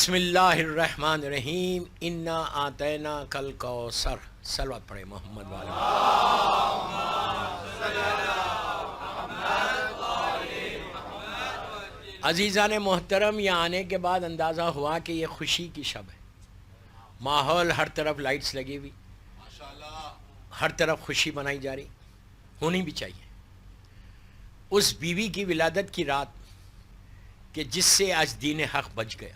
بسم اللہ الرحمن الرحیم انا آتینا کل کوثر. صلوات پڑھے محمد والا. عزیزان محترم، یہاں آنے کے بعد اندازہ ہوا کہ یہ خوشی کی شب ہے. ماحول ہر طرف لائٹس لگی ہوئی، ہر طرف خوشی منائی جا رہی، ہونی بھی چاہیے. اس بیوی کی ولادت کی رات کہ جس سے آج دین حق بچ گیا.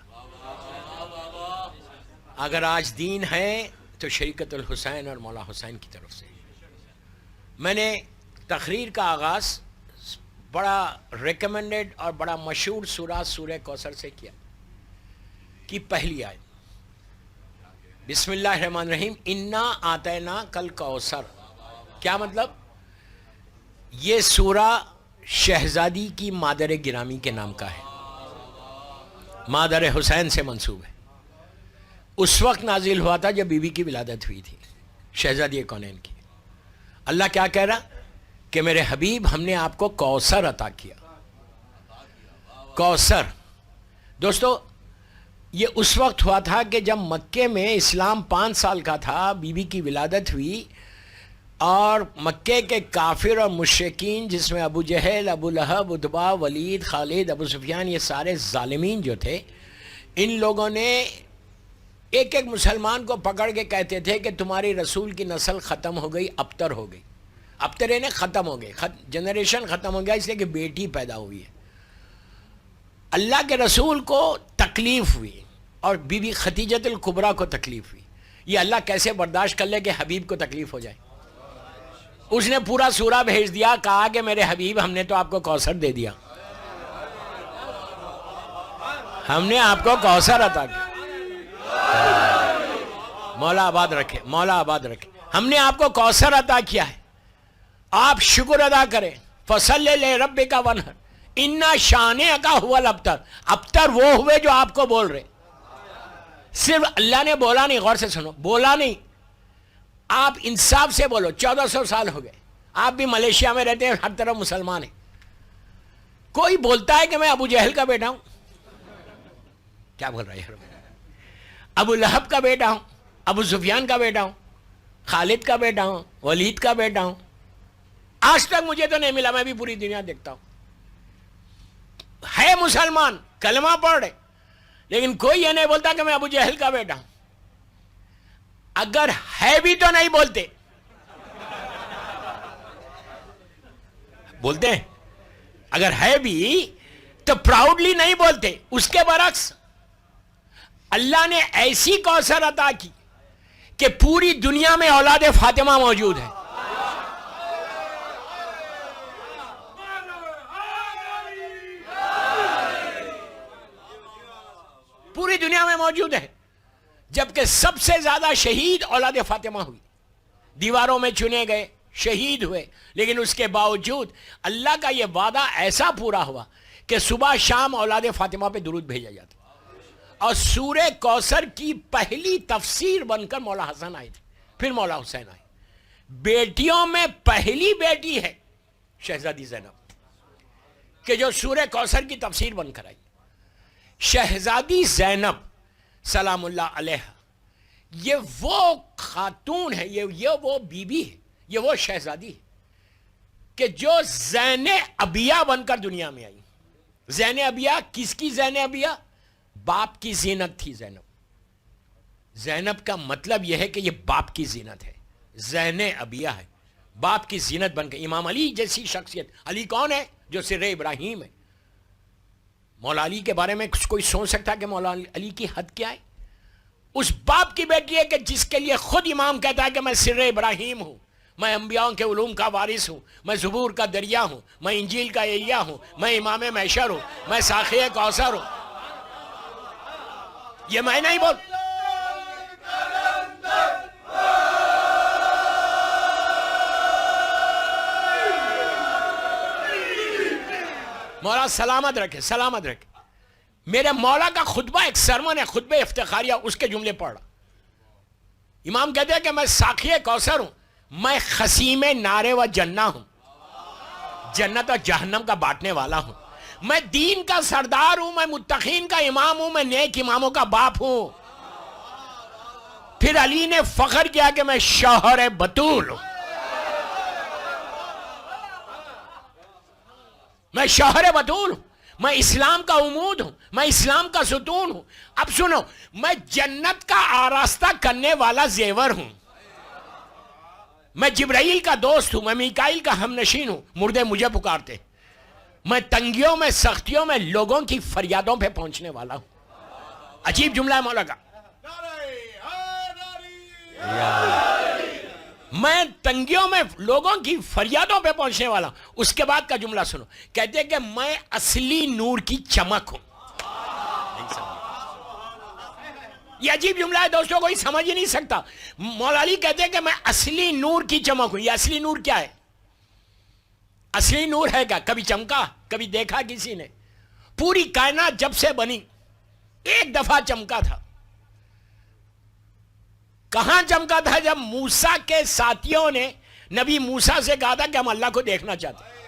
اگر آج دین ہے تو شریکت الحسین اور مولا حسین کی طرف سے. میں نے تقریر کا آغاز بڑا ریکمنڈڈ اور بڑا مشہور سورہ کوثر سے کیا کہ پہلی آیت بسم اللہ الرحمن الرحیم انا آتینا کل کوثر. کیا مطلب؟ یہ سورہ شہزادی کی مادر گرامی کے نام کا ہے، مادر حسین سے منسوب ہے. اس وقت نازل ہوا تھا جب بی بی کی ولادت ہوئی تھی، شہزادی کونین کی. اللہ کیا کہہ رہا کہ میرے حبیب ہم نے آپ کو کوثر عطا کیا. کوثر دوستو یہ اس وقت ہوا تھا کہ جب مکے میں اسلام 5 سال کا تھا، بی بی کی ولادت ہوئی اور مکے کے کافر اور مشرکین جس میں ابو جہل، ابو لہب، عتبہ، ولید، خالد، ابو سفیان، یہ سارے ظالمین جو تھے، ان لوگوں نے ایک ایک مسلمان کو پکڑ کے کہتے تھے کہ تمہاری رسول کی نسل ختم ہو گئی، ابتر ہو گئی. ابترے نے ختم ہو گئی، جنریشن ختم ہو گیا اس لیے کہ بیٹی پیدا ہوئی ہے. اللہ کے رسول کو تکلیف ہوئی اور بی بی خدیجۃ الکبریٰ کو تکلیف ہوئی. یہ اللہ کیسے برداشت کر لے کہ حبیب کو تکلیف ہو جائے؟ اس نے پورا سورہ بھیج دیا، کہا کہ میرے حبیب ہم نے تو آپ کو کوثر دے دیا، ہم نے آپ کو کوثر عطا کیا. مولا آباد رکھے، مولا آباد رکھے. ہم نے آپ کو کوثر عطا کیا ہے، آپ شکر ادا کریں. فصلی لربک وانحر ان شانئک ھو الابتر. ابتر وہ ہوئے جو آپ کو بول رہے. صرف اللہ نے بولا نہیں، غور سے سنو، بولا نہیں، آپ انصاف سے بولو. 1400 سال ہو گئے، آپ بھی ملیشیا میں رہتے ہیں، ہر طرف مسلمان ہیں. کوئی بولتا ہے کہ میں ابو جہل کا بیٹا ہوں؟ کیا بول رہا ہے؟ ابو لہب کا بیٹا ہوں، ابو سفیان کا بیٹا ہوں، خالد کا بیٹا ہوں، ولید کا بیٹا ہوں. آج تک مجھے تو نہیں ملا، میں بھی پوری دنیا دیکھتا ہوں. ہے مسلمان، کلمہ پڑھ رہے، لیکن کوئی یہ نہیں بولتا کہ میں ابو جہل کا بیٹا ہوں. اگر ہے بھی تو نہیں بولتے. بولتے ہیں اگر ہے بھی تو پراؤڈلی نہیں بولتے. اس کے برعکس اللہ نے ایسی کوثر عطا کی کہ پوری دنیا میں اولاد فاطمہ موجود ہے. پوری دنیا میں موجود ہے، جبکہ سب سے زیادہ شہید اولاد فاطمہ ہوئی. دیواروں میں چنے گئے، شہید ہوئے، لیکن اس کے باوجود اللہ کا یہ وعدہ ایسا پورا ہوا کہ صبح شام اولاد فاطمہ پہ درود بھیجا جاتا. اور سورہ کوثر کی پہلی تفسیر بن کر مولا حسن آئے تھے، پھر مولا حسین آئے. بیٹیوں میں پہلی بیٹی ہے شہزادی زینب کہ جو سورہ کوثر کی تفسیر بن کر آئی. شہزادی زینب سلام اللہ علیہ یہ وہ خاتون ہے، یہ وہ بی بی ہے، یہ وہ شہزادی ہے کہ جو زین ابیہ بن کر دنیا میں آئی. زین ابیہ کس کی زین ابیہ؟ باپ کی زینت تھی زینب. زینب کا مطلب یہ ہے کہ یہ باپ کی زینت ہے، زین ابیہ ہے، باپ کی زینت بن کے. امام علی جیسی شخصیت. علی کون ہے؟ جو سر ابراہیم ہے. مولا علی کے بارے میں کوئی سوچ سکتا کہ مولا علی کی حد کیا ہے؟ اس باپ کی بیٹی ہے کہ جس کے لیے خود امام کہتا ہے کہ میں سر ابراہیم ہوں، میں انبیاء کے علوم کا وارث ہوں، میں زبور کا دریا ہوں، میں انجیل کا ایلیا ہوں، میں امام محشر ہوں، میں ساقی کوثر ہوں. یہ میں نہیں بول. مولا سلامت رکھے، سلامت رکھے. میرے مولا کا خطبہ ایک سرمن ہے، خطبہ افتخاریہ، اس کے جملے پڑھ رہا. امام کہتے ہیں کہ میں ساقی کوثر ہوں، میں خصیم نار و جنہ ہوں، جنت اور جہنم کا بانٹنے والا ہوں. میں دین کا سردار ہوں، میں متقین کا امام ہوں، میں نیک اماموں کا باپ ہوں۔ پھر علی نے فخر کیا کہ میں شوہر بطول ہوں، میں شوہر بطول ہوں، میں اسلام کا عمود ہوں، میں اسلام کا ستون ہوں۔ اب سنو، میں جنت کا آراستہ کرنے والا زیور ہوں، میں جبرائیل کا دوست ہوں، میں میکائیل کا ہم نشین ہوں، مردے مجھے پکارتے، میں تنگیوں میں سختیوں میں لوگوں کی فریادوں پہ پہنچنے والا ہوں۔ عجیب جملہ ہے مولا کا، میں تنگیوں میں لوگوں کی فریادوں پہ پہنچنے والا ہوں۔ اس کے بعد کا جملہ سنو، کہتے ہیں کہ میں اصلی نور کی چمک ہوں۔ یہ عجیب جملہ ہے دوستوں، کوئی سمجھ ہی نہیں سکتا۔ مولا علی کہتے ہیں کہ میں اصلی نور کی چمک ہوں۔ یہ اصلی نور کیا ہے؟ اصلی نور ہے کیا؟ کبھی چمکا؟ کبھی دیکھا کسی نے؟ پوری کائنات جب سے بنی ایک دفعہ چمکا تھا۔ کہاں چمکا تھا؟ جب موسیٰ کے ساتھیوں نے نبی موسیٰ سے کہا تھا کہ ہم اللہ کو دیکھنا چاہتے ہیں،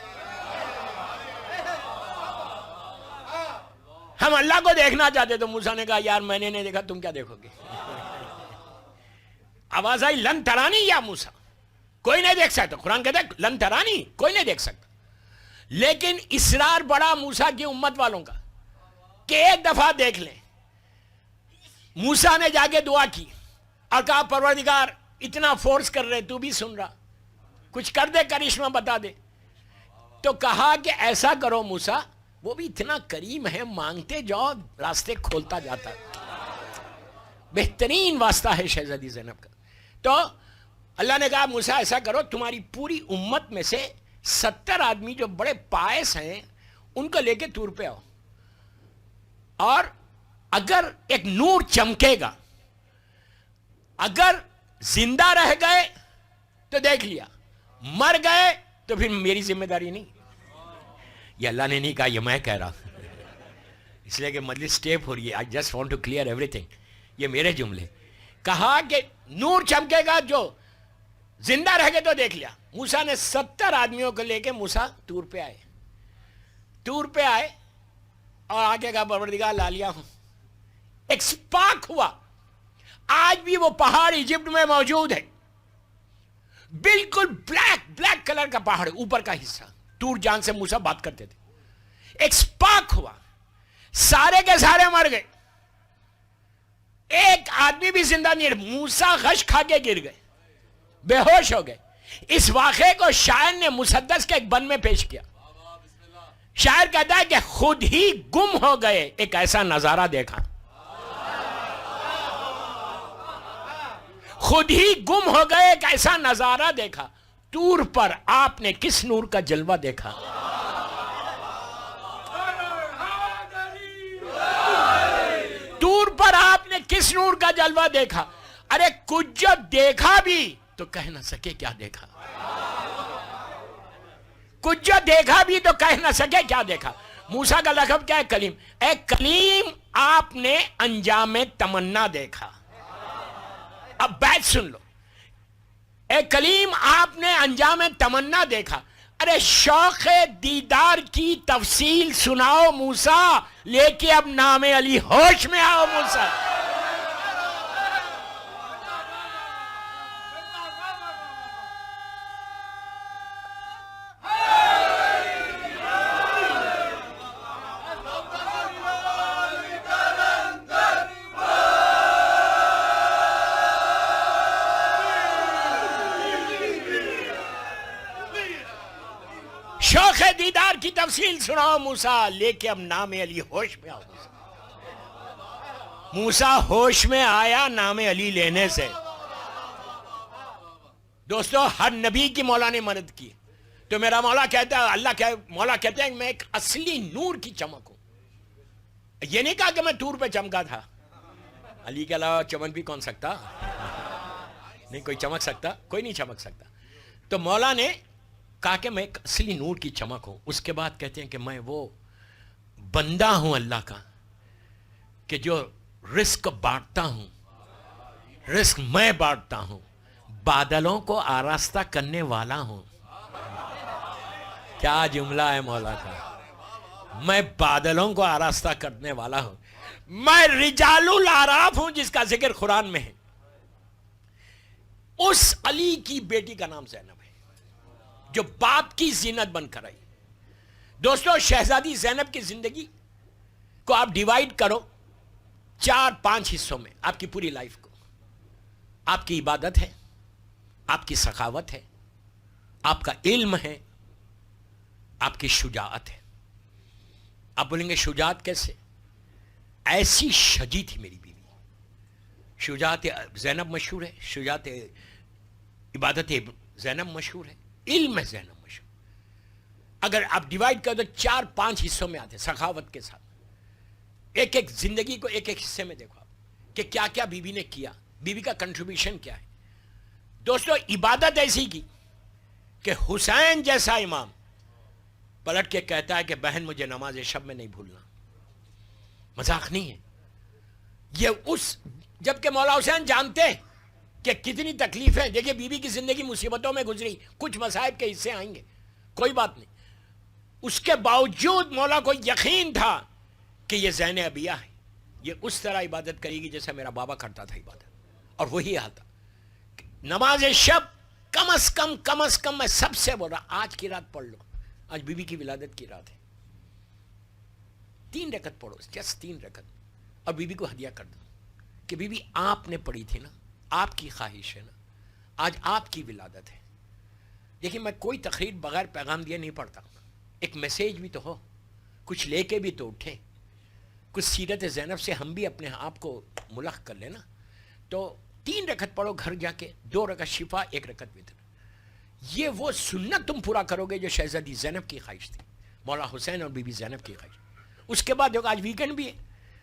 ہم اللہ کو دیکھنا چاہتے، تو موسیٰ نے کہا یار میں نے نہیں دیکھا، تم کیا دیکھو گے؟ آواز آئی لن ترانی یا موسیٰ، کوئی نہیں دیکھ سکتا۔ قرآن کہتا ہے لن ترانی، کوئی نہیں دیکھ سکتا۔ لیکن اصرار بڑا موسیٰ کی امت والوں کا کہ ایک دفعہ دیکھ لیں۔ موسیٰ نے جا کے دعا کی اور کہا پروردگار اتنا فورس کر رہے، تو بھی سن رہا، کچھ کر دے، کرشمہ بتا دے۔ تو کہا کہ ایسا کرو موسیٰ، وہ بھی اتنا کریم ہے، مانگتے جاؤ راستے کھولتا جاتا ہے۔ بہترین واسطہ ہے شہزادی زینب کا۔ تو اللہ نے کہا موسیٰ ایسا کرو، تمہاری پوری امت میں سے 70 آدمی جو بڑے پائس ہیں ان کو لے کے طور پہ آؤ، اور اگر ایک نور چمکے گا، اگر زندہ رہ گئے تو دیکھ لیا، مر گئے تو پھر میری ذمہ داری نہیں۔ یہ اللہ نے نہیں کہا، یہ میں کہہ رہا ہوں، اس لیے کہ مجلس سٹیپ ہو رہی ہے۔ I just want to clear everything۔ یہ میرے جملے۔ کہا کہ نور چمکے گا، جو زندہ رہ گئے تو دیکھ لیا۔ موسیٰ نے 70 آدمیوں کو لے کے موسیٰ طور پہ آئے، طور پہ آئے اور آگے کا پروردگار لا لیا ہوں۔ ایک سپارک ہوا۔ آج بھی وہ پہاڑ ایجپٹ میں موجود ہے، بالکل بلیک کلر کا پہاڑ، اوپر کا حصہ۔ طور جان سے موسیٰ بات کرتے تھے۔ ایک سپارک ہوا، سارے کے سارے مر گئے، ایک آدمی بھی زندہ نہیں رہا۔ موسیٰ غش کھا کے گر گئے، بے ہوش ہو گئے۔ اس واقعے کو شاعر نے مسدس کے ایک بند میں پیش کیا۔ شاعر کہتا ہے کہ خود ہی گم ہو گئے، ایک ایسا نظارہ دیکھا، خود ہی گم ہو گئے، ایک ایسا نظارہ دیکھا، طور پر آپ نے کس نور کا جلوہ دیکھا؟ طور پر آپ نے کس نور کا جلوہ دیکھا؟ ارے کچھ جو دیکھا بھی تو کہہ نہ سکے کیا دیکھا، کچھ جو دیکھا بھی تو کہہ نہ سکے کیا دیکھا۔ موسیٰ کا لقب کیا ہے؟ کلیم۔ اے کلیم، آپ نے انجام تمنا دیکھا۔ اب بیت سن لو، اے کلیم آپ نے انجام تمنا دیکھا۔ ارے شوق دیدار کی تفصیل سناؤ موسیٰ، لے کے اب نام علی ہوش میں آؤ موسیٰ۔ شوق دیدار کی تفصیل سناؤ موسیٰ، لے کے اب نام علی ہوش میں آؤ۔ موسیٰ ہوش میں آیا نام علی لینے سے۔ دوستو، ہر نبی کی مولا نے مدد کی، تو میرا مولا کہتا ہے، مولا کہتے ہیں میں ایک اصلی نور کی چمک ہوں۔ یہ نہیں کہا کہ میں طور پہ چمکا تھا، علی کے علاوہ چمک بھی کون سکتا؟ نہیں کوئی چمک سکتا، کوئی نہیں چمک سکتا۔ تو مولا نے کہا کہ میں ایک اصلی نور کی چمک ہوں۔ اس کے بعد کہتے ہیں کہ میں وہ بندہ ہوں اللہ کا کہ جو رزق بانٹتا ہوں، رزق میں بانٹتا ہوں، بادلوں کو آراستہ کرنے والا ہوں۔ کیا جملہ ہے مولا کا! میں بادلوں کو آراستہ کرنے والا ہوں. میں رجال الاعراف ہوں جس کا ذکر قرآن میں ہے. اس علی کی بیٹی کا نام زینب ہے جو باپ کی زینت بن کر آئی. دوستو شہزادی زینب کی زندگی کو آپ ڈیوائیڈ کرو 4-5 حصوں میں. آپ کی پوری لائف کو. آپ کی عبادت ہے, آپ کی سخاوت ہے, آپ کا علم ہے, آپ کی شجاعت ہے. آپ بولیں گے شجاعت کیسے؟ ایسی شجی تھی میری بیوی. شجاعت زینب مشہور ہے, شجاعت عبادت زینب مشہور ہے, علم زینب مشہور. اگر آپ ڈیوائیڈ کر دو 4-5 حصوں میں آتے, سخاوت کے ساتھ. ایک ایک زندگی کو ایک ایک حصے میں دیکھو آپ کہ کیا کیا بیوی نے کیا, بیوی کا کنٹریبیوشن کیا ہے. دوستو عبادت ایسی کی کہ حسین جیسا امام پلٹ کے کہتا ہے کہ بہن مجھے نماز شب میں نہیں بھولنا. مذاق نہیں ہے یہ. اس جبکہ مولا حسین جانتے کہ کتنی تکلیفیں, دیکھیں بیوی کی زندگی مصیبتوں میں گزری, کچھ مصائب کے حصے آئیں گے, کوئی بات نہیں. اس کے باوجود مولا کو یقین تھا کہ یہ زین عبیہ ہے, یہ اس طرح عبادت کرے گی جیسا میرا بابا کرتا تھا عبادت. اور وہی حال تھا. نماز شب کم از کم میں سب سے بول رہا, آج کی رات پڑھ لو. آج بیوی کی ولادت کی رات ہے, 3 رکعت پڑھو, جسٹ 3 رکعت, اور بیوی کو ہدیہ کر دو کہ بیوی آپ نے پڑھی تھی نا, آپ کی خواہش ہے نا, آج آپ کی ولادت ہے. دیکھیں میں کوئی تقریر بغیر پیغام دیے نہیں پڑھتا. ایک میسیج بھی تو ہو, کچھ لے کے بھی تو اٹھیں, کچھ سیرت زینب سے ہم بھی اپنے آپ کو ملخ کر لینا. تو 3 رکعت پڑھو گھر جا کے, 2 رکعت شفا, 1 رکعت وتر. یہ وہ سنت تم پورا کرو گے جو شہزادی زینب کی خواہش تھی, مولا حسین اور بی بی زینب کی خواہش. اس کے بعد دیکھو آج ویکنڈ بھی ہے,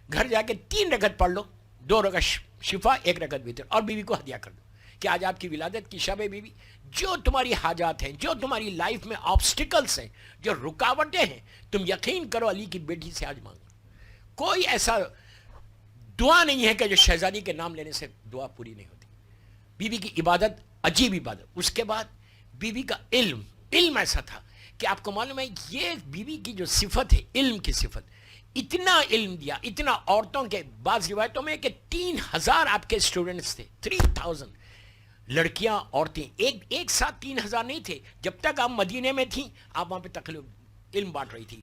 گھر جا کے 3 رکعت پڑھ لو, 2 رکعت شفا, 1 رکعت وتر, اور بیوی کو ہدیہ کر دو کہ آج آپ کی ولادت کی شب ہے. بیوی جو تمہاری حاجات ہیں, جو تمہاری لائف میں آبسٹیکلز ہیں, جو رکاوٹیں ہیں, تم یقین کرو علی کی بیٹی سے آج مانگو. کوئی ایسا دعا نہیں ہے کہ جو شہزادی کے نام لینے سے دعا پوری نہیں ہوتی. بیوی کی عبادت عجیب عبادت. اس کے بعد بیوی کا علم ایسا تھا کہ آپ کو معلوم ہے یہ بیوی کی جو صفت ہے, علم کی صفت, اتنا علم دیا, اتنا. عورتوں کے بعض روایتوں میں کہ 3000 آپ کے اسٹوڈنٹس تھے, 3000 لڑکیاں عورتیں, ایک ساتھ 3000 نہیں تھے. جب تک آپ مدینے میں تھیں آپ وہاں پہ علم بانٹ رہی تھی.